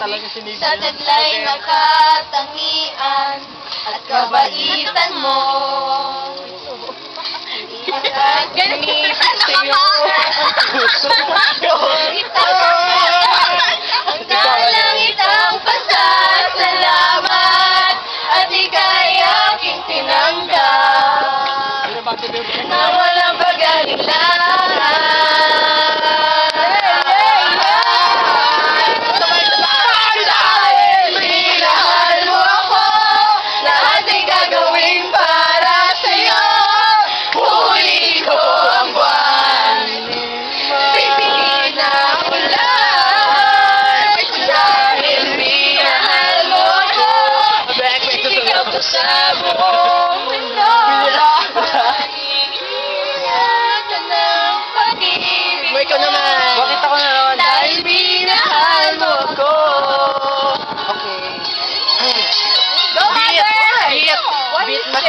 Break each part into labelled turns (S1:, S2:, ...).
S1: talaga sinigil.
S2: Sa taglay ng katangian at kabaitan mo. Gamitan sa'yo. Ang kalangitang pasasalamat at ika'y aking tinanggap na walang pag-alilangan. Dahil minahal mo ako, lahat ay gagawin para sa'yo. Huli ko ang buwan, pipigin ang ulan. Dahil minahal mo ako, ikaw ko sa buong mundo.
S1: Mo ikaw naman. Bakit ako na naman?
S2: Dahil minahal mo ako.
S1: Okay.
S2: Go, mother!
S1: Beat mo.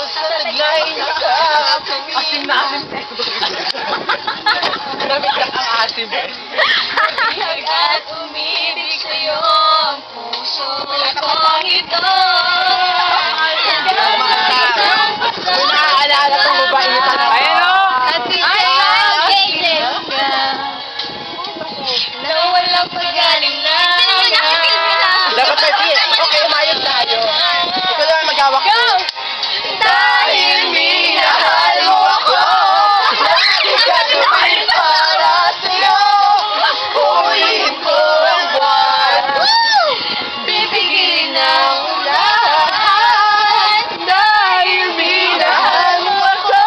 S2: Sa taglay ng katangian.
S1: Asim na asim. Gamit ka ang asim.
S2: At umibig sa'yo ang puso ko ito.
S1: Naaalala tong babae niyo talaga. Ayan o!
S2: At isa'y na walang pag-alilangan.
S1: Dapat may feel. Okay, umayos tayo. Ikaw naman mag-awak ko.
S2: Dahil minahal mo ako, lahat ay gagawin para sa'yo. Huliin ko ang buwan, bibigyan ng ulan. Dahil minahal mo ako,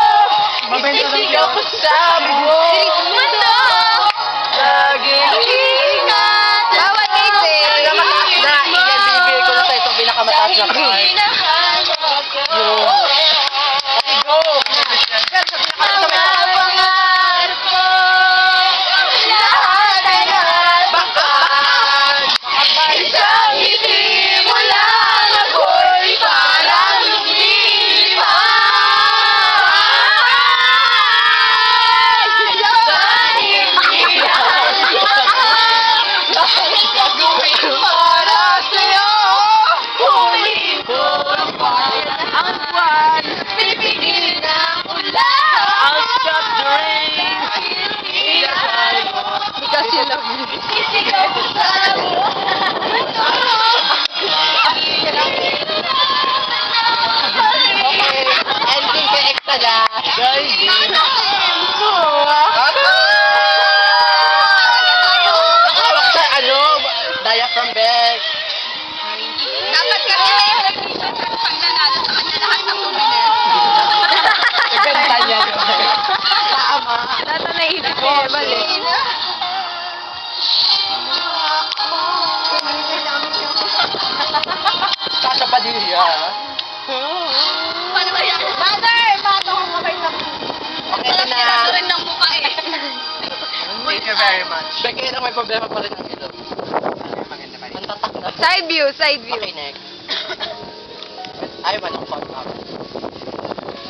S2: isisigaw ko sa buong mundo. Laging ingat at
S1: Bawat kasi. Mataas na. Iyan, bibigay ko na sa itong pinakamataas na card.
S2: minahal mo ako.
S1: Okay, go!
S2: Mga pangarap ko, lahat ay nabakaan. Isang ngiti mo lang ako'y parang lumipad. Dahil minahal mo ako, lahat gagawin para sa'yo. Huliin ko ang buwan, bibigyan ng ulan.
S1: I'll stop the rain.
S2: Minahal mo,
S1: Because you love me.
S2: isigaw ko sa buong mundo.
S1: Okay, ending kay Extra na. Guys, diaphragm bag.
S2: Dapat kasi may recognition pero pag nanalo sa kanya lahat ng luminess.
S1: Ganda niya. Tama.
S2: Nasa naisip ko, bali.
S1: Sasha Padilla.
S2: Paano ba yan? Mother! Paano kung kamay na?
S1: Okay na.
S2: rin ng mukha eh.
S1: Thank you very much. Becky, lang may problema pa rin ang ilong. Ang tatak na.
S2: Side view, side view.
S1: Okay, next. Ay, manong fuck up.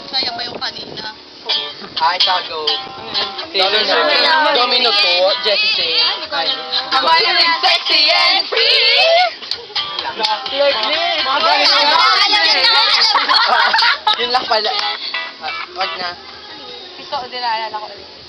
S2: Sayang ba yung kanina?
S1: Ay, tago. Domino to, Jessie J.
S2: Kamay rin sexy and free!
S1: Mga galing Yun lang pala. Wag na.
S2: Piso, din naalala ko ulit.